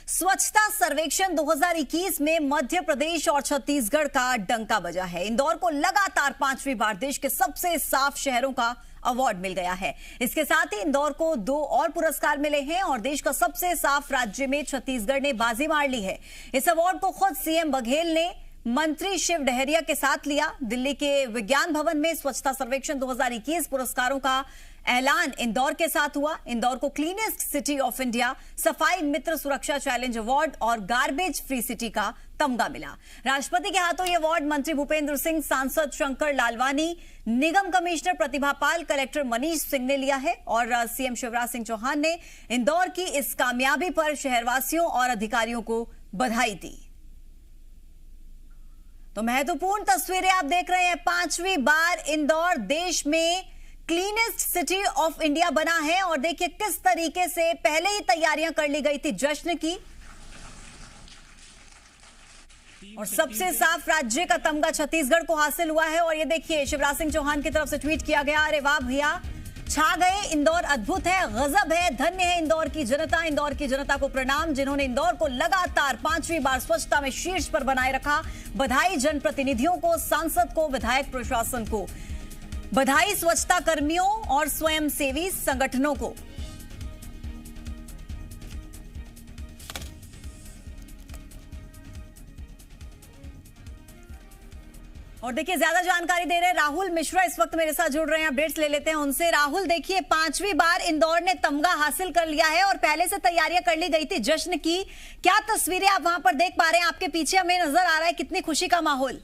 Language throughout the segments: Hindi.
स्वच्छता सर्वेक्षण 2021 में मध्य प्रदेश और छत्तीसगढ़ का डंका बजा है। इंदौर को लगातार 5वीं बार देश के सबसे साफ शहरों का अवार्ड मिल गया है। इसके साथ ही इंदौर को 2 और पुरस्कार मिले हैं और देश का सबसे साफ राज्य में छत्तीसगढ़ ने बाजी मार ली है। इस अवार्ड को खुद सीएम बघेल ने मंत्री शिव डहरिया के साथ लिया। दिल्ली के विज्ञान भवन में स्वच्छता सर्वेक्षण 2021 पुरस्कारों का ऐलान इंदौर के साथ हुआ। इंदौर को क्लीनेस्ट सिटी ऑफ इंडिया, सफाई मित्र सुरक्षा चैलेंज अवार्ड और गार्बेज फ्री सिटी का तमगा मिला। राष्ट्रपति के हाथों ये अवार्ड मंत्री भूपेंद्र सिंह, सांसद शंकर लालवानी, निगम कमिश्नर प्रतिभा पाल, कलेक्टर मनीष सिंह ने लिया है और सीएम शिवराज सिंह चौहान ने इंदौर की इस कामयाबी पर शहरवासियों और अधिकारियों को बधाई दी। तो महत्वपूर्ण तस्वीरें आप देख रहे हैं। 5वीं बार इंदौर देश में क्लीनेस्ट सिटी ऑफ इंडिया बना है और देखिए किस तरीके से पहले ही तैयारियां कर ली गई थी जश्न की, और सबसे साफ राज्य का तमगा छत्तीसगढ़ को हासिल हुआ है। और ये देखिए शिवराज सिंह चौहान की तरफ से ट्वीट किया गया, अरे वाह भैया, छा गए, इंदौर अद्भुत है, गजब है, धन्य है इंदौर की जनता। इंदौर की जनता को प्रणाम जिन्होंने इंदौर को लगातार 5वीं बार स्वच्छता में शीर्ष पर बनाए रखा। बधाई जनप्रतिनिधियों को, सांसद को, विधायक प्रशासन को, बधाई स्वच्छता कर्मियों और स्वयंसेवी संगठनों को। और देखिए ज्यादा जानकारी दे रहे हैं राहुल मिश्रा इस वक्त मेरे साथ जुड़ रहे हैं, अपडेट्स ले लेते हैं उनसे। राहुल, देखिए 5वीं बार इंदौर ने तमगा हासिल कर लिया है और पहले से तैयारियां कर ली गई थी जश्न की। क्या तस्वीरें आप वहां पर देख पा रहे हैं? आपके पीछे हमें नजर आ रहा है कितनी खुशी का माहौल।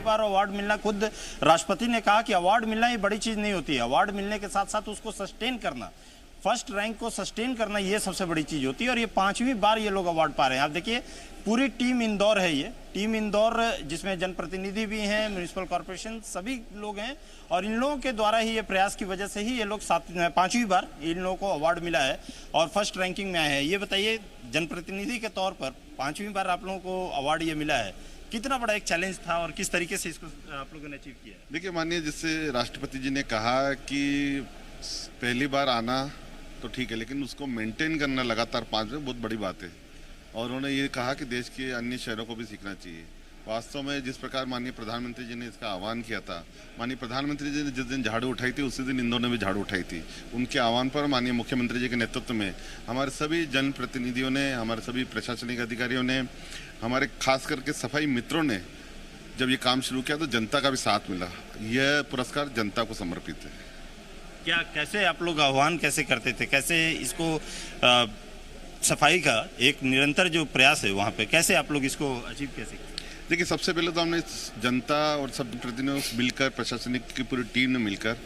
बार अवार्ड मिलना, खुद राष्ट्रपति ने कहा कि अवार्ड मिलना ये बड़ी चीज नहीं होती है, अवार्ड मिलने के साथ साथ उसको सस्टेन करना, फर्स्ट रैंक को सस्टेन करना, ये सबसे बड़ी चीज होती है। और ये 5वीं बार ये लोग अवार्ड पा रहे हैं। आप देखिए पूरी टीम इंदौर है, ये टीम इंदौर जिसमें जनप्रतिनिधि भी हैं, म्युनिसिपल कॉर्पोरेशन सभी लोग हैं और इन लोगों के द्वारा ही ये प्रयास की वजह से ही ये लोग 5वीं बार इन लोगों को अवार्ड मिला है और फर्स्ट रैंकिंग में आए हैं। ये बताइए जनप्रतिनिधि के तौर पर 5वीं बार आप लोगों को अवार्ड ये मिला है, कितना बड़ा एक चैलेंज था और किस तरीके से इसको आप लोगों ने अचीव किया? देखिए माननीय, जिससे राष्ट्रपति जी ने कहा कि पहली बार आना तो ठीक है, लेकिन उसको मेंटेन करना लगातार 5 में बहुत बड़ी बात है। और उन्होंने ये कहा कि देश के अन्य शहरों को भी सीखना चाहिए। वास्तव में जिस प्रकार माननीय प्रधानमंत्री जी ने इसका आह्वान किया था, माननीय प्रधानमंत्री जी ने जिस दिन झाड़ू उठाई थी उसी दिन इंदौर ने भी झाड़ू उठाई थी। उनके आह्वान पर माननीय मुख्यमंत्री जी के नेतृत्व में हमारे सभी जनप्रतिनिधियों ने, हमारे सभी प्रशासनिक अधिकारियों ने, हमारे खास करके सफाई मित्रों ने जब ये काम शुरू किया तो जनता का भी साथ मिला। यह पुरस्कार जनता को समर्पित है। क्या, कैसे आप लोग आह्वान कैसे करते थे, कैसे इसको सफाई का एक निरंतर जो प्रयास है वहाँ पे कैसे आप लोग इसको अचीव कैसे? देखिए सबसे पहले तो हमने जनता और सब प्रतिनिधियों से मिलकर, प्रशासनिक की पूरी टीम ने मिलकर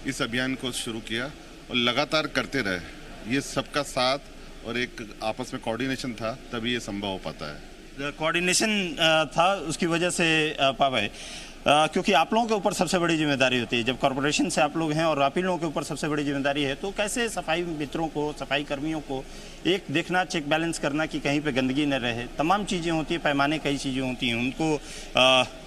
इस अभियान को शुरू किया और लगातार करते रहे। ये सबका साथ और एक आपस में कोऑर्डिनेशन था, तभी ये संभव हो पाता है। कोऑर्डिनेशन था, उसकी वजह से पा पाए, क्योंकि आप लोगों के ऊपर सबसे बड़ी जिम्मेदारी होती है। जब कॉर्पोरेशन से आप लोग हैं और आप ही लोगों के ऊपर सबसे बड़ी जिम्मेदारी है, तो कैसे सफाई मित्रों को, सफाई कर्मियों को एक देखना, चेक बैलेंस करना कि कहीं पे गंदगी न रहे। तमाम चीज़ें होती हैं, पैमाने कई चीज़ें होती हैं, उनको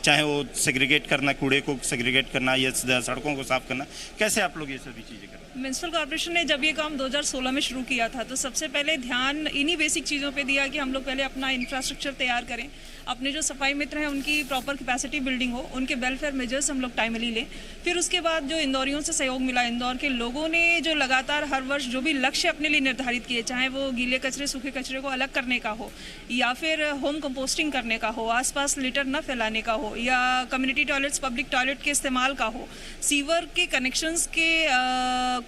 चाहे वो सेग्रीगेट करना, कूड़े को सेग्रीगेट करना या सड़कों को साफ करना, कैसे आप लोग ये सभी चीज़ें करते हैं? म्यूनसिपल कॉर्पोरेशन ने जब ये काम 2016 में शुरू किया था तो सबसे पहले ध्यान इन्हीं बेसिक चीज़ों पे दिया कि हम लोग पहले अपना इंफ्रास्ट्रक्चर तैयार करें, अपने जो सफाई मित्र हैं उनकी प्रॉपर कैपेसिटी बिल्डिंग हो, उनके वेलफेयर मेजर्स हम लोग टाइमली लें। फिर उसके बाद जो इंदौरियों से सहयोग मिला, इंदौर के लोगों ने जो लगातार हर वर्ष जो भी लक्ष्य अपने लिए निर्धारित किए, चाहे वो गीले कचरे सूखे कचरे को अलग करने का हो या फिर होम कंपोस्टिंग करने का हो, आसपास लिटर न फैलाने का हो या कम्युनिटी टॉयलेट्स, पब्लिक टॉयलेट के इस्तेमाल का हो, सीवर के कनेक्शंस के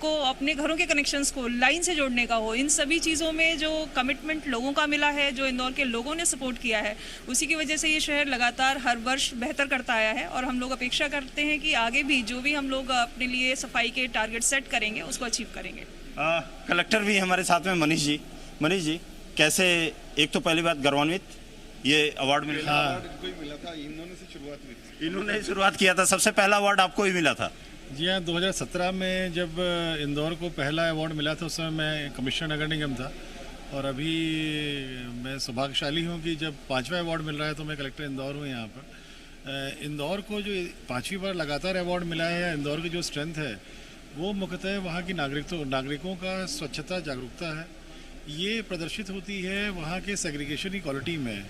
को, अपने घरों के कनेक्शंस को लाइन से जोड़ने का हो, इन सभी चीज़ों में जो कमिटमेंट लोगों का मिला है, जो इंदौर के लोगों ने सपोर्ट किया है, उसी की वजह से ये शहर लगातार हर वर्ष बेहतर करता आया है। और हम लोग अपेक्षा करते हैं कि आगे भी जो भी हम लोग अपने लिए सफाई के टारगेट सेट करेंगे उसको अचीव करेंगे। कलेक्टर भी हमारे साथ में मनीष जी, कैसे, एक तो पहली बात गौरवान्वित ये अवार्ड मिला था, इन्होंने शुरुआत किया था, सबसे पहला अवार्ड आपको ही मिला था। जी हाँ, 2017 में जब इंदौर को पहला अवार्ड मिला था उस समय मैं कमिश्नर नगर निगम था और अभी मैं सौभाग्यशाली हूँ कि जब 5वां अवार्ड मिल रहा है तो मैं कलेक्टर इंदौर हूँ यहाँ पर। इंदौर को जो 5वीं बार लगातार अवार्ड मिला है, या इंदौर की जो स्ट्रेंथ है वो मुख्यतः वहाँ की नागरिकों का स्वच्छता जागरूकता है। ये प्रदर्शित होती है वहाँ के सेग्रीगेशन की क्वालिटी में।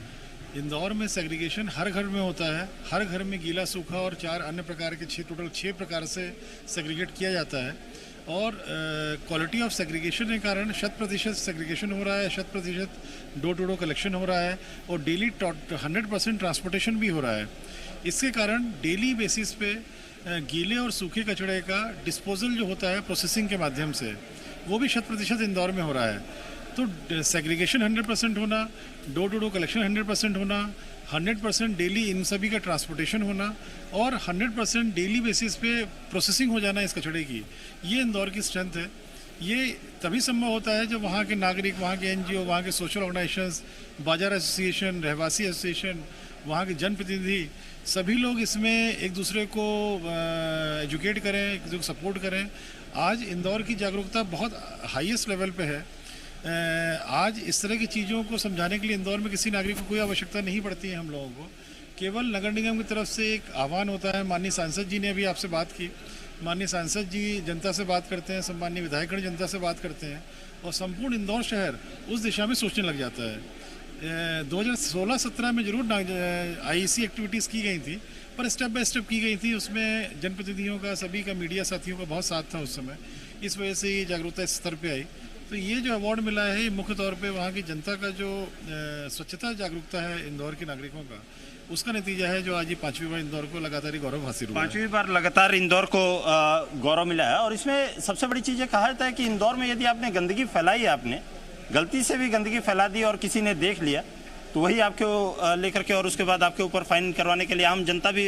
इंदौर में सेग्रीगेशन हर घर में होता है, हर घर में गीला, सूखा और 4 अन्य प्रकार के टोटल 6 प्रकार से सेग्रीगेट किया जाता है। और क्वालिटी ऑफ सेग्रीगेशन के कारण 100% सेग्रीगेशन हो रहा है, 100% डोर टू डोर कलेक्शन हो रहा है और डेली 100% ट्रांसपोर्टेशन भी हो रहा है। इसके कारण डेली बेसिस पे गीले और सूखे कचड़े का डिस्पोजल जो होता है प्रोसेसिंग के माध्यम से, वो भी 100% इंदौर में हो रहा है। तो सेग्रीगेशन 100% होना, डोर टू डोर कलेक्शन 100% होना, 100% डेली इन सभी का ट्रांसपोर्टेशन होना और 100% डेली बेसिस पे प्रोसेसिंग हो जाना इस कचड़े की, ये इंदौर की स्ट्रेंथ है। ये तभी संभव होता है जब वहाँ के नागरिक, वहाँ के NGO, वहाँ के सोशल ऑर्गेनाइजेशंस, बाजार एसोसिएशन, रहवासी एसोसिएशन, वहाँ के जनप्रतिनिधि, सभी लोग इसमें एक दूसरे को एजुकेट करें, एक दूसरे को सपोर्ट करें। आज इंदौर की जागरूकता बहुत हाईएस्ट लेवल पे है। आज इस तरह की चीज़ों को समझाने के लिए इंदौर में किसी नागरिक को कोई आवश्यकता नहीं पड़ती है। हम लोगों को केवल नगर निगम की तरफ से एक आह्वान होता है। माननीय सांसद जी ने अभी आपसे बात की, माननीय सांसद जी जनता से बात करते हैं, सम्माननीय विधायकगण जनता से बात करते हैं और संपूर्ण इंदौर शहर उस दिशा में सोचने लग जाता है। 2016-17 में जरूर IEC एक्टिविटीज़ की गई थी, पर स्टेप बाय स्टेप की गई थी। उसमें जनप्रतिनिधियों का, सभी का, मीडिया साथियों का बहुत साथ था उस समय। इस वजह से ये जागरूकता इस स्तर पे आई। तो ये जो अवार्ड मिला है, ये मुख्य तौर पे वहाँ की जनता का जो स्वच्छता जागरूकता है इंदौर के नागरिकों का, उसका नतीजा है जो आज ये 5वीं बार इंदौर को लगातार ही गौरव हासिल हुआ है। 5वीं बार लगातार इंदौर को गौरव मिला है। और इसमें सबसे बड़ी चीज़ ये कहा जाता है कि इंदौर में यदि आपने गंदगी फैलाई, आपने गलती से भी गंदगी फैला दी और किसी ने देख लिया, तो वही आपको लेकर के और उसके बाद आपके ऊपर फाइन करवाने के लिए आम जनता भी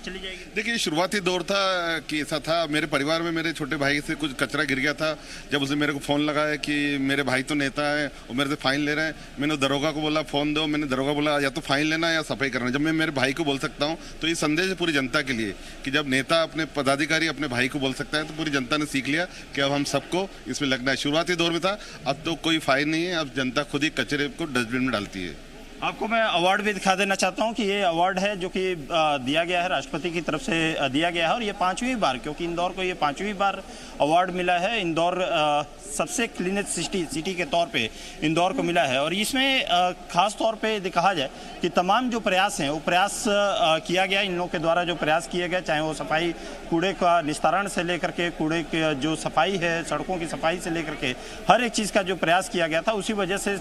चली जाएगी। देखिए, शुरुआती दौर था कि ऐसा था, मेरे परिवार में मेरे छोटे भाई से कुछ कचरा गिर गया था। जब उसने मेरे को फ़ोन लगाया कि मेरे भाई तो नेता है और मेरे से फ़ाइन ले रहे हैं, मैंने दरोगा को बोला फ़ोन दो। मैंने दरोगा बोला या तो फ़ाइन लेना या सफाई करना। जब मैं मेरे भाई को बोल सकता हूँ, तो ये संदेश है पूरी जनता के लिए कि जब नेता अपने पदाधिकारी अपने भाई को बोल सकता है, तो पूरी जनता ने सीख लिया कि अब हम सबको इसमें लगना है। शुरुआती दौर में था, अब तो कोई फ़ाइन नहीं है, अब जनता खुद ही कचरे को डस्टबिन में डालती है। आपको मैं अवार्ड भी दिखा देना चाहता हूं कि ये अवार्ड है जो कि दिया गया है, राष्ट्रपति की तरफ से दिया गया है और ये 5वीं बार, क्योंकि इंदौर को ये 5वीं बार अवार्ड मिला है। इंदौर सबसे क्लीनेस्ट सिटी के तौर पे इंदौर को मिला है। और इसमें खास तौर पे यदि कहा जाए कि तमाम जो प्रयास हैं वो प्रयास किया गया, इन लोगों के द्वारा जो प्रयास किए गए, चाहे वो सफाई, कूड़े का निस्तारण से लेकर के कूड़े की जो सफाई है, सड़कों की सफाई से लेकर के हर एक चीज़ का जो प्रयास किया गया था, उसी वजह से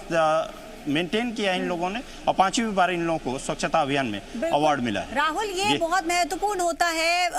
मेंटेन किया इन लोगों ने और 5वीं बार इन लोगों को स्वच्छता अभियान में अवार्ड मिला है। राहुल, ये बहुत महत्वपूर्ण होता है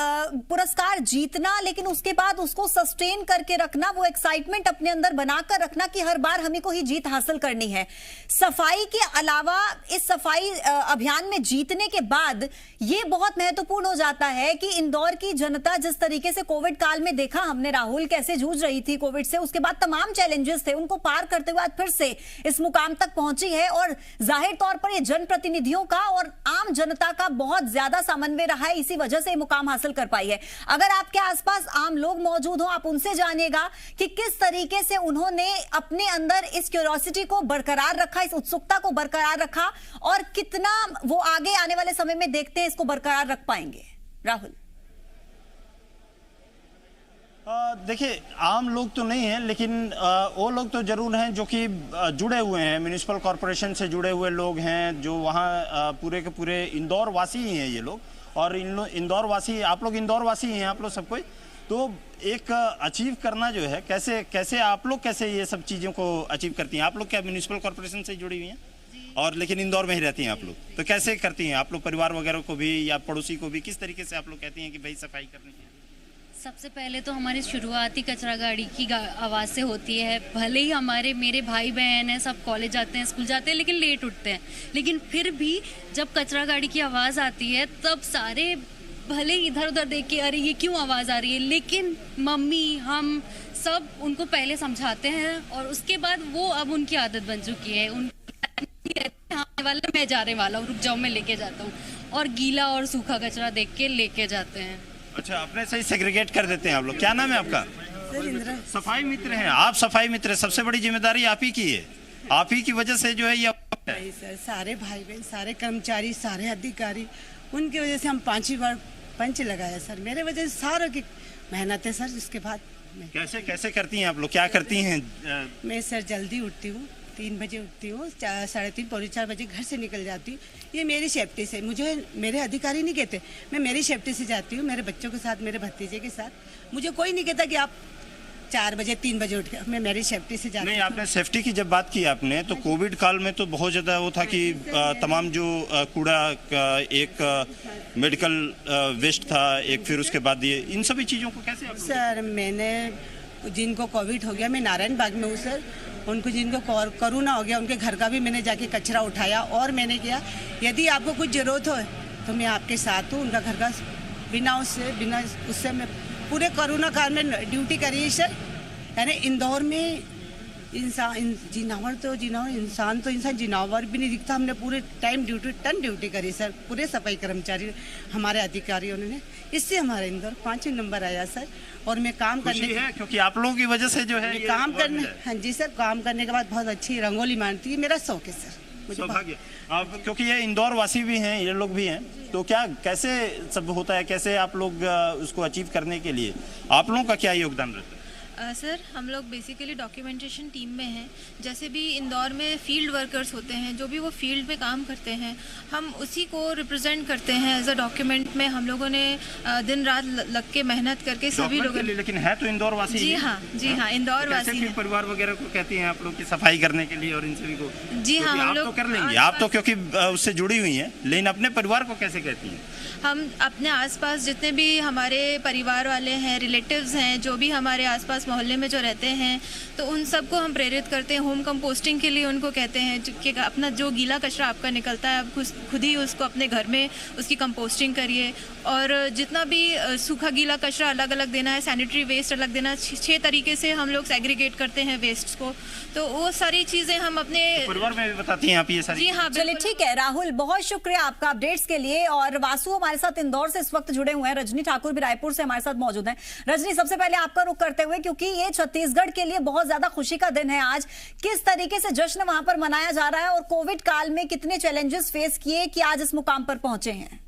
पुरस्कार जीतना, लेकिन उसके बाद उसको सस्टेन करके रखना, वो एक्साइटमेंट अपने अंदर बनाकर रखना कि हर बार हमें को ही जीत हासिल करनी है। सफाई के अलावा इस सफाई अभियान में जीतने के बाद ये बहुत महत्वपूर्ण हो जाता है कि इंदौर की जनता जिस तरीके से कोविड काल में देखा हमने राहुल कैसे जूझ रही थी कोविड से, उसके बाद तमाम चैलेंजेस थे, उनको पार करते हुए आज फिर से इस मुकाम तक पहुंची है। और जाहिर तौर पर ये जनप्रतिनिधियों का और आम जनता का बहुत ज्यादा समन्वय रहा है, इसी वजह से ये मुकाम हासिल कर पाई है। अगर आपके आसपास आम लोग मौजूद हो, आप उनसे जानिएगा कि किस तरीके से उन्होंने अपने अंदर इस क्यूरियोसिटी को बरकरार रखा, इस उत्सुकता को बरकरार रखा और कितना वो आगे आने वाले समय में देखते हैं इसको बरकरार रख पाएंगे। राहुल, देखिए, आम लोग तो नहीं हैं, लेकिन वो लोग तो जरूर हैं जो कि जुड़े हुए हैं, म्यूनिसिपल कॉरपोरेशन से जुड़े हुए लोग हैं, जो वहाँ पूरे के पूरे इंदौर वासी ही हैं ये लोग। और इंदौर वासी, आप लोग इंदौर वासी ही हैं, आप लोग सब कोई। तो एक अचीव करना जो है, कैसे आप लोग कैसे ये सब चीज़ों को अचीव करती हैं? आप लोग क्या म्यूनिसिपल कॉरपोरेशन से जुड़ी हुई हैं और लेकिन इंदौर में ही रहती हैं आप लोग, तो कैसे करती हैं आप लोग? परिवार वगैरह को भी या पड़ोसी को भी किस तरीके से आप लोग कहती हैं कि भाई सफाई करनी है? सबसे पहले तो हमारी शुरुआती कचरा गाड़ी की आवाज़ से होती है। भले ही मेरे भाई बहन हैं, सब कॉलेज जाते हैं, स्कूल जाते हैं, लेकिन लेट उठते हैं, लेकिन फिर भी जब कचरा गाड़ी की आवाज़ आती है तब सारे भले इधर उधर देख के अरे ये क्यों आवाज़ आ रही है, लेकिन मम्मी हम सब उनको पहले समझाते हैं और उसके बाद वो अब उनकी आदत बन चुकी है। आने वाला मैं जाने वाला हूँ, रुक जाओ मैं लेके जाता हूँ, और गीला और सूखा कचरा देख के लेके जाते हैं। अच्छा, अपने सही सेग्रीगेट कर देते हैं आप लोग। क्या नाम है आपका? सफाई मित्र हैं आप, सफाई मित्र। सबसे बड़ी जिम्मेदारी आप ही की है, आप ही की वजह से जो है ये सर, सारे भाई बहन, सारे कर्मचारी, सारे अधिकारी उनकी वजह से हम 5वीं बार पंच लगाया सर। मेरे वजह से सारों की मेहनत है सर। उसके बाद कैसे कैसे करती हैं आप लोग, क्या करती हैं? मैं सर जल्दी उठती हूँ, 3 बजे उठती हूँ, 3:30 पौने 4 बजे घर से निकल जाती हूँ। ये मेरी सेफ्टी से, मुझे मेरे अधिकारी नहीं कहते, मैं मेरी सेफ्टी से जाती हूँ, मेरे बच्चों के साथ, मेरे भतीजे के साथ। मुझे कोई नहीं कहता कि आप 4 बजे 3 बजे उठ के, मैं मेरी सेफ्टी से जाती हूँ। नहीं, आपने सेफ्टी की जब बात की आपने, तो कोविड काल में तो बहुत ज़्यादा वो था कि तमाम जो कूड़ा का एक मेडिकल वेस्ट था, एक फिर उसके बाद ये इन सभी चीज़ों को कैसे आप लोग? सर मैंने जिनको कोविड हो गया, मैं नारायण बाग में हूँ सर, उनको जिनको कोरोना हो गया उनके घर का भी मैंने जाके कचरा उठाया। और मैंने किया, यदि आपको कुछ ज़रूरत हो तो मैं आपके साथ हूँ। उनका घर का बिना उससे मैं पूरे कोरोना काल में ड्यूटी करी है सर। यानी इंदौर में इंसान जिनावर भी नहीं दिखता। हमने पूरे टाइम ड्यूटी करी सर, पूरे सफाई कर्मचारी हमारे अधिकारियों ने, इससे हमारा इंदौर 5वें नंबर आया सर। और मैं काम करने है क्योंकि आप लोगों की वजह से जो है काम करने, हाँ जी सर, काम करने के बाद बहुत अच्छी रंगोली मारती है, मेरा शौक है सर। सौभाग्य। क्योंकि ये इंदौर वासी भी हैं, ये लोग भी हैं, तो क्या कैसे सब होता है, कैसे आप लोग उसको अचीव करने के लिए आप लोगों का क्या योगदान रहता है? सर हम लोग बेसिकली डॉक्यूमेंटेशन टीम में हैं। जैसे भी इंदौर में फील्ड वर्कर्स होते हैं, जो भी वो फील्ड पे काम करते हैं, हम उसी को रिप्रेजेंट करते हैं एज अ डॉक्यूमेंट में। हम लोगों ने दिन रात लग के मेहनत करके सभी लोगों ने, लेकिन है तो इंदौर वासी। जी हाँ इंदौर वासी है। परिवार वगैरह को कहती हैं आप लोग की सफाई करने के लिए और इन सभी को? जी हाँ, हम लोग तो कर लेंगे, आप तो क्योंकि उससे जुड़ी हुई हैं, लेकिन अपने परिवार को कैसे कहती हैं? हम अपने आसपास जितने भी हमारे परिवार वाले हैं, रिलेटिव्स हैं, जो भी हमारे आसपास मोहल्ले में जो रहते हैं, तो उन सबको हम प्रेरित करते हैं होम कंपोस्टिंग के लिए। उनको कहते हैं कि अपना जो गीला कचरा आपका निकलता है, आप खुद ही उसको अपने घर में उसकी कंपोस्टिंग करिए। और जितना भी सूखा गीला कचरा अलग अलग देना है, सैनिटरी वेस्ट अलग देना, 6 तरीके से हम लोग सेग्रीगेट करते हैं वेस्ट को। तो वो सारी चीज़ें हम अपने परिवार में बताती हैं आप ये सारी? जी हाँ, चलिए ठीक है राहुल, बहुत शुक्रिया आपका अपडेट्स के लिए। और वासु हमारे साथ इंदौर से इस वक्त जुड़े हुए हैं, रजनी ठाकुर भी रायपुर से हमारे साथ मौजूद हैं। रजनी, सबसे पहले आपका रुख करते हुए, क्योंकि ये छत्तीसगढ़ के लिए बहुत ज्यादा खुशी का दिन है आज, किस तरीके से जश्न वहां पर मनाया जा रहा है और कोविड काल में कितने चैलेंजेस फेस किए कि आज इस मुकाम पर पहुंचे हैं?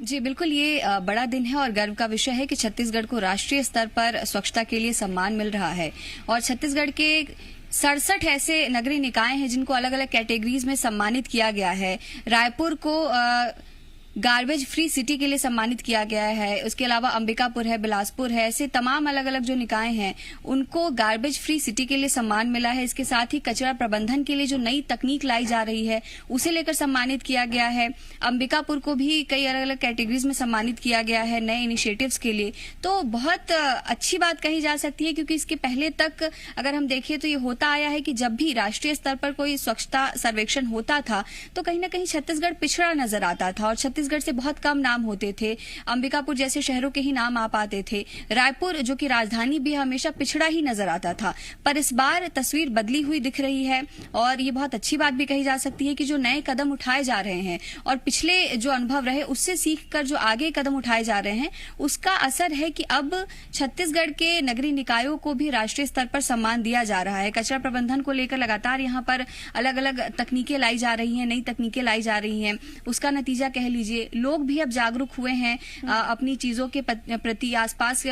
जी बिल्कुल, ये बड़ा दिन है और गर्व का विषय है कि छत्तीसगढ़ को राष्ट्रीय स्तर पर स्वच्छता के लिए सम्मान मिल रहा है। और छत्तीसगढ़ के 67 ऐसे नगरीय निकाय हैं जिनको अलग अलग कैटेगरीज में सम्मानित किया गया है। रायपुर को गार्बेज फ्री सिटी के लिए सम्मानित किया गया है। उसके अलावा अंबिकापुर है, बिलासपुर है, ऐसे तमाम अलग अलग जो निकाय हैं उनको गार्बेज फ्री सिटी के लिए सम्मान मिला है। इसके साथ ही कचरा प्रबंधन के लिए जो नई तकनीक लाई जा रही है उसे लेकर सम्मानित किया गया है। अंबिकापुर को भी कई अलग अलग कैटेगरीज में सम्मानित किया गया है नए इनिशिएटिव्स के लिए। तो बहुत अच्छी बात कही जा सकती है, क्योंकि इसके पहले तक अगर हम देखें तो ये होता आया है कि जब भी राष्ट्रीय स्तर पर कोई स्वच्छता सर्वेक्षण होता था तो कहीं ना कहीं छत्तीसगढ़ पिछड़ा नजर आता था और छत्तीसगढ़ से बहुत कम नाम होते थे। अंबिकापुर जैसे शहरों के ही नाम आ पाते थे। रायपुर जो कि राजधानी भी हमेशा पिछड़ा ही नजर आता था। पर इस बार तस्वीर बदली हुई दिख रही है और ये बहुत अच्छी बात भी कही जा सकती है कि जो नए कदम उठाए जा रहे हैं और पिछले जो अनुभव रहे उससे सीखकर जो आगे कदम उठाए जा रहे हैं उसका असर है कि अब छत्तीसगढ़ के नगरीय निकायों को भी राष्ट्रीय स्तर पर सम्मान दिया जा रहा है। कचरा प्रबंधन को लेकर लगातार यहाँ पर अलग अलग तकनीकें लाई जा रही हैं, नई तकनीकें लाई जा रही हैं। उसका नतीजा कह लीजिए लोग भी अब जागरूक हुए हैं अपनी चीजों के प्रति, आसपास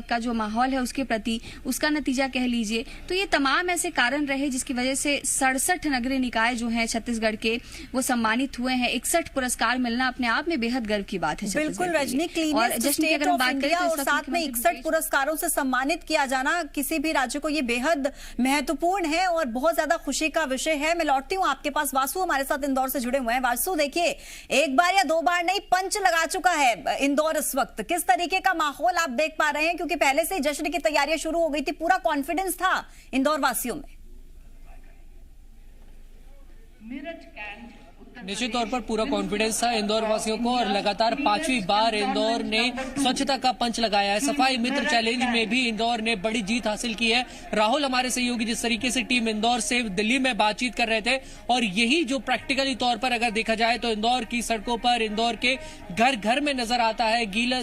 का जो माहौल है उसके प्रति, उसका नतीजा कह लीजिए। तो ये तमाम ऐसे कारण रहे जिसकी वजह से 67 नगरीय निकाय जो हैं छत्तीसगढ़ के वो सम्मानित हुए हैं। 61 पुरस्कार मिलना अपने आप में बेहद गर्व की बात है। बिल्कुल Rajni, cleanest state of India और साथ में 61 पुरस्कारों से सम्मानित किया जाना किसी भी राज्य को ये बेहद महत्वपूर्ण है और बहुत ज्यादा खुशी का विषय है। मैं लौटती हूँ आपके पास, वासु हमारे साथ इंदौर से जुड़े हुए हैं। वासु, देखिए एक बार या 2 बार नहीं, पंच लगा चुका है इंदौर इस वक्त। किस तरीके का माहौल आप देख पा रहे हैं, क्योंकि पहले से ही जश्न की तैयारियां शुरू हो गई थी, पूरा कॉन्फिडेंस था इंदौर वासियों में? निश्चित तौर पर पूरा कॉन्फिडेंस था इंदौर वासियों को और लगातार 5वीं बार इंदौर ने स्वच्छता का पंच लगाया है। सफाई मित्र चैलेंज में भी इंदौर ने बड़ी जीत हासिल की है। राहुल हमारे सहयोगी जिस तरीके से टीम इंदौर से दिल्ली में बातचीत कर रहे थे और यही जो प्रैक्टिकली तौर पर अगर देखा जाए तो इंदौर की सड़कों पर, इंदौर के घर घर में नजर आता है गीले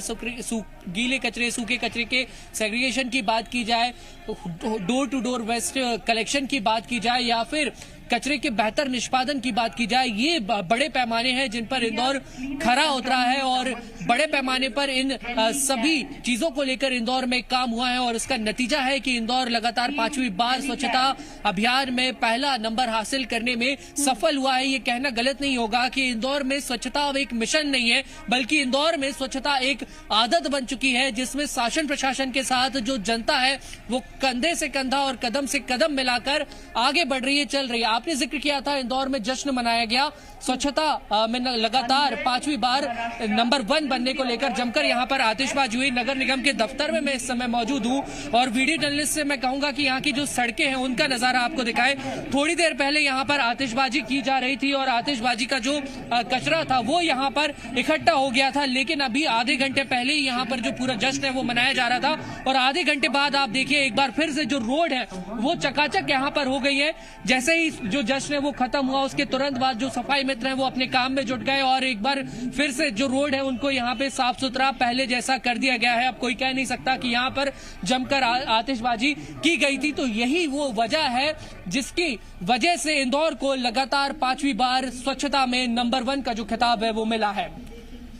कचरे, सूखे कचरे के सेग्रीगेशन की बात की जाए, door to door waste collection की बात की जाए या फिर कचरे के बेहतर निष्पादन की बात की जाए, ये बड़े पैमाने हैं जिन पर इंदौर खरा उतरा है और बड़े पैमाने पर इन सभी चीजों को लेकर इंदौर में काम हुआ है और इसका नतीजा है कि इंदौर लगातार 5वीं बार स्वच्छता अभियान में पहला नंबर हासिल करने में सफल हुआ है। ये कहना गलत नहीं होगा कि इंदौर में स्वच्छता अब एक मिशन नहीं है, बल्कि इंदौर में स्वच्छता एक आदत बन चुकी है, जिसमें शासन प्रशासन के साथ जो जनता है वो कंधे से कंधा और कदम से कदम मिलाकर आगे बढ़ रही है, चल रही है। आपने जिक्र किया था इंदौर में जश्न मनाया गया, स्वच्छता में लगातार 5वीं बार नंबर 1 बनने को लेकर जमकर यहाँ पर आतिशबाजी हुई। नगर निगम के दफ्तर में मैं इस समय मौजूद हूँ और वीडियो जर्नलिस्ट से मैं कहूंगा कि यहाँ की जो सड़कें हैं उनका नजारा आपको दिखाए। थोड़ी देर पहले यहाँ पर आतिशबाजी की जा रही थी और आतिशबाजी का जो कचरा था वो यहाँ पर इकट्ठा हो गया था, लेकिन अभी आधे घंटे पहले ही यहाँ पर जो पूरा जश्न है वो मनाया जा रहा था और आधे घंटे बाद आप देखिए एक बार फिर से जो रोड है वो चकाचक यहाँ पर हो गई है। जैसे ही जो जश्न है वो खत्म हुआ उसके तुरंत बाद जो सफाई मित्र हैं वो अपने काम में जुट गए और एक बार फिर से जो रोड है उनको यहाँ पे साफ सुथरा पहले जैसा कर दिया गया है। अब कोई कह नहीं सकता कि यहाँ पर जमकर आतिशबाजी की गई थी। तो यही वो वजह है जिसकी वजह से इंदौर को लगातार 5वीं बार स्वच्छता में नंबर 1 का जो खिताब है वो मिला है।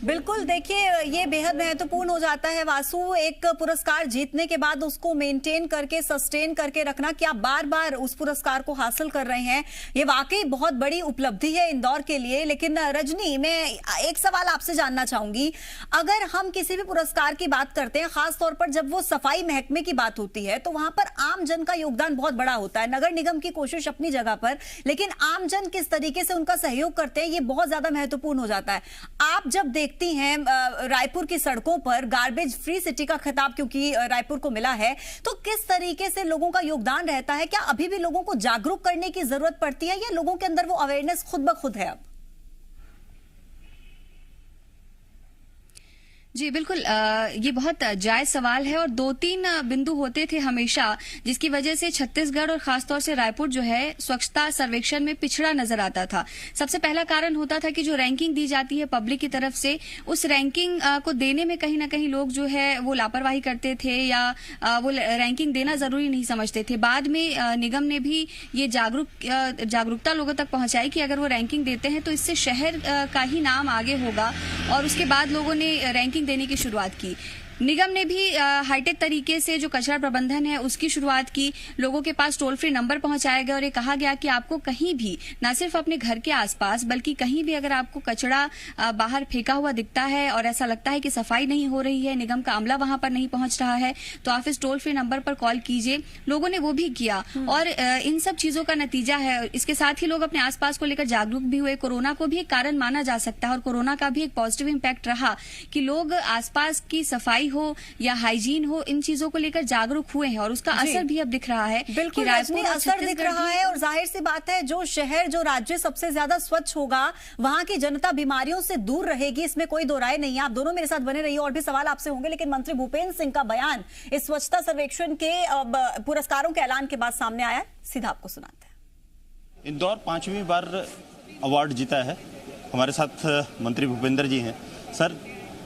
बिल्कुल, देखिए ये बेहद महत्वपूर्ण हो जाता है वासु, एक पुरस्कार जीतने के बाद उसको मेंटेन करके सस्टेन करके रखना, कि आप बार बार उस पुरस्कार को हासिल कर रहे हैं, ये वाकई बहुत बड़ी उपलब्धि है इंदौर के लिए। लेकिन रजनी, मैं एक सवाल आपसे जानना चाहूंगी, अगर हम किसी भी पुरस्कार की बात करते हैं, खासतौर पर जब वो सफाई महकमे की बात होती है, तो वहां पर आम जन का योगदान बहुत बड़ा होता है। नगर निगम की कोशिश अपनी जगह पर, लेकिन आम जन किस तरीके से उनका सहयोग करते हैं ये बहुत ज्यादा महत्वपूर्ण हो जाता है। आप जब देखती हैं रायपुर की सड़कों पर गार्बेज फ्री सिटी का खिताब क्योंकि रायपुर को मिला है, तो किस तरीके से लोगों का योगदान रहता है? क्या अभी भी लोगों को जागरूक करने की जरूरत पड़ती है या लोगों के अंदर वो अवेयरनेस खुद ब खुद है अब? जी बिल्कुल, ये बहुत जायज सवाल है और 2-3 बिंदु होते थे हमेशा जिसकी वजह से छत्तीसगढ़ और खासतौर से रायपुर जो है स्वच्छता सर्वेक्षण में पिछड़ा नजर आता था। सबसे पहला कारण होता था कि जो रैंकिंग दी जाती है पब्लिक की तरफ से, उस रैंकिंग को देने में कहीं ना कहीं लोग जो है वो लापरवाही करते थे या वो रैंकिंग देना जरूरी नहीं समझते थे। बाद में निगम ने भी ये जागरूकता लोगों तक पहुंचाई कि अगर वो रैंकिंग देते हैं तो इससे शहर का ही नाम आगे होगा और उसके बाद लोगों ने रैंकिंग देने की शुरुआत की। निगम ने भी हाईटेक तरीके से जो कचरा प्रबंधन है उसकी शुरुआत की। लोगों के पास टोल फ्री नंबर पहुंचाया गया और ये कहा गया कि आपको कहीं भी, न सिर्फ अपने घर के आसपास बल्कि कहीं भी अगर आपको कचरा बाहर फेंका हुआ दिखता है और ऐसा लगता है कि सफाई नहीं हो रही है, निगम का अमला वहां पर नहीं पहुंच रहा है, तो आप इस टोल फ्री नंबर पर कॉल कीजिए। लोगों ने वो भी किया और इन सब चीजों का नतीजा है। इसके साथ ही लोग अपने आसपास को लेकर जागरूक भी हुए। कोरोना को भी एक कारण माना जा सकता है और कोरोना का भी एक पॉजिटिव इम्पैक्ट रहा कि लोग आसपास की सफाई हो या हाइजीन हो, इन चीजों को लेकर जागरूक हुए हैं और उसका असर भी अब दिख रहा है। बिल्कुल असर दिख रहा है और जाहिर सी बात है जो शहर, जो राज्य सबसे ज्यादा स्वच्छ होगा वहां की जनता बीमारियों से दूर रहेगी, इसमें कोई दो राय नहीं है। आप दोनों मेरे साथ बने रहिए और भी सवाल आपसे होंगे, लेकिन मंत्री भूपेंद्र सिंह का बयान इस स्वच्छता सर्वेक्षण के पुरस्कारों के ऐलान के बाद सामने आया, सीधा आपको सुनाते हैं। इंदौर 5वीं बार अवार्ड जीता है। हमारे साथ मंत्री भूपेंद्र जी हैं। सर,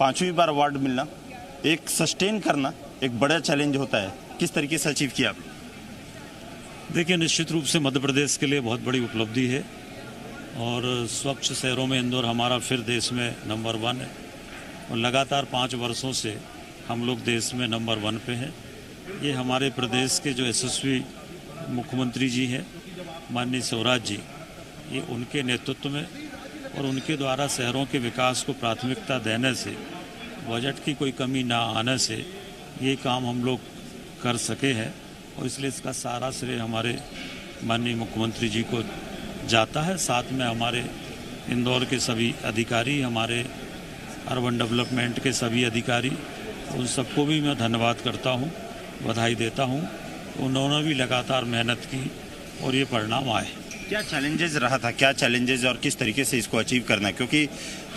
5वीं बार अवार्ड मिलना, एक सस्टेन करना एक बड़ा चैलेंज होता है, किस तरीके से अचीव किया आपने? देखिए, निश्चित रूप से मध्य प्रदेश के लिए बहुत बड़ी उपलब्धि है और स्वच्छ शहरों में इंदौर हमारा फिर देश में नंबर 1 है और लगातार 5 वर्षों से हम लोग देश में नंबर 1 पे हैं। ये हमारे प्रदेश के जो यशस्वी मुख्यमंत्री जी हैं माननीय शिवराज जी, ये उनके नेतृत्व में और उनके द्वारा शहरों के विकास को प्राथमिकता देने से, बजट की कोई कमी ना आने से ये काम हम लोग कर सके हैं और इसलिए इसका सारा श्रेय हमारे माननीय मुख्यमंत्री जी को जाता है। साथ में हमारे इंदौर के सभी अधिकारी, हमारे अर्बन डेवलपमेंट के सभी अधिकारी, उन सबको भी मैं धन्यवाद करता हूँ, बधाई देता हूँ। उन्होंने भी लगातार मेहनत की और ये परिणाम आए। क्या चैलेंजेस रहा था, क्या चैलेंजेस और किस तरीके से इसको अचीव करना, क्योंकि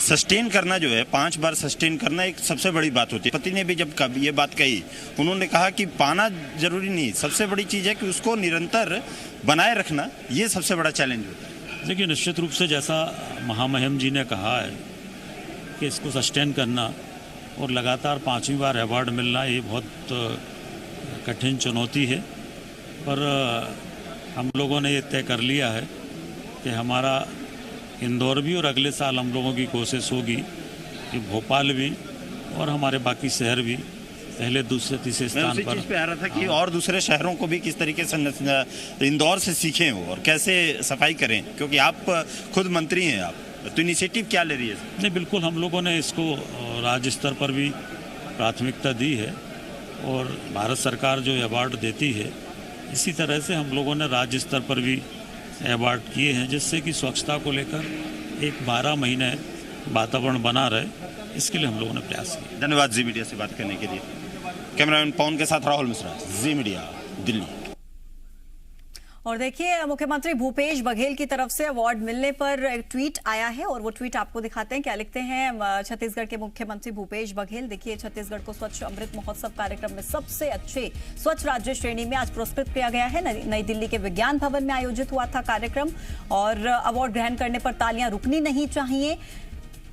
सस्टेन करना जो है 5 बार सस्टेन करना एक सबसे बड़ी बात होती है। पति ने भी जब ये बात कही, उन्होंने कहा कि पाना जरूरी नहीं, सबसे बड़ी चीज़ है कि उसको निरंतर बनाए रखना, ये सबसे बड़ा चैलेंज होता है। देखिए, निश्चित रूप से जैसा महामहिम जी ने कहा है कि इसको सस्टेन करना और लगातार 5वीं बार अवार्ड मिलना ये बहुत कठिन चुनौती है, पर हम लोगों ने ये तय कर लिया है कि हमारा इंदौर भी और अगले साल हम लोगों की कोशिश होगी कि भोपाल भी और हमारे बाकी शहर भी पहले दूसरे तीसरे मैं स्थान उसी पर। चीज़ पे आ रहा था कि और दूसरे शहरों को भी किस तरीके से इंदौर से सीखें वो और कैसे सफाई करें, क्योंकि आप खुद मंत्री हैं, आप तो इनिशिएटिव क्या ले रही है? नहीं, बिल्कुल हम लोगों ने इसको राज्य स्तर पर भी प्राथमिकता दी है और भारत सरकार जो अवार्ड देती है इसी तरह से हम लोगों ने राज्य स्तर पर भी अवार्ड किए हैं, जिससे कि स्वच्छता को लेकर एक 12 महीने वातावरण बना रहे, इसके लिए हम लोगों ने प्रयास किया। धन्यवाद जी मीडिया से बात करने के लिए। कैमरामैन पवन के साथ राहुल मिश्रा, जी मीडिया, दिल्ली। और देखिए, मुख्यमंत्री भूपेश बघेल की तरफ से अवार्ड मिलने पर एक ट्वीट आया है और वो ट्वीट आपको दिखाते हैं। क्या लिखते हैं छत्तीसगढ़ के मुख्यमंत्री भूपेश बघेल? देखिए, छत्तीसगढ़ को स्वच्छ अमृत महोत्सव कार्यक्रम में सबसे अच्छे स्वच्छ राज्य श्रेणी में आज पुरस्कृत किया गया है। नई दिल्ली के विज्ञान भवन में आयोजित हुआ था कार्यक्रम और अवार्ड ग्रहण करने पर तालियां रुकनी नहीं चाहिए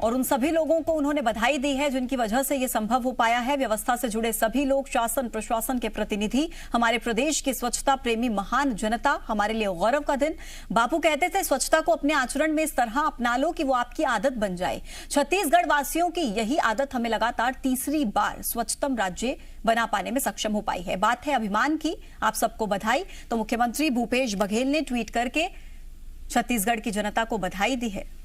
और उन सभी लोगों को उन्होंने बधाई दी है जिनकी वजह से ये संभव हो पाया है। व्यवस्था से जुड़े सभी लोग, शासन प्रशासन के प्रतिनिधि, हमारे प्रदेश की स्वच्छता प्रेमी महान जनता, हमारे लिए गौरव का दिन। बापू कहते थे, स्वच्छता को अपने आचरण में इस तरह अपना लो कि वो आपकी आदत बन जाए। छत्तीसगढ़ वासियों की यही आदत हमें लगातार तीसरी बार स्वच्छतम राज्य बना पाने में सक्षम हो पाई है। बात है अभिमान की। आप सबको बधाई। तो मुख्यमंत्री भूपेश बघेल ने ट्वीट करके छत्तीसगढ़ की जनता को बधाई दी है।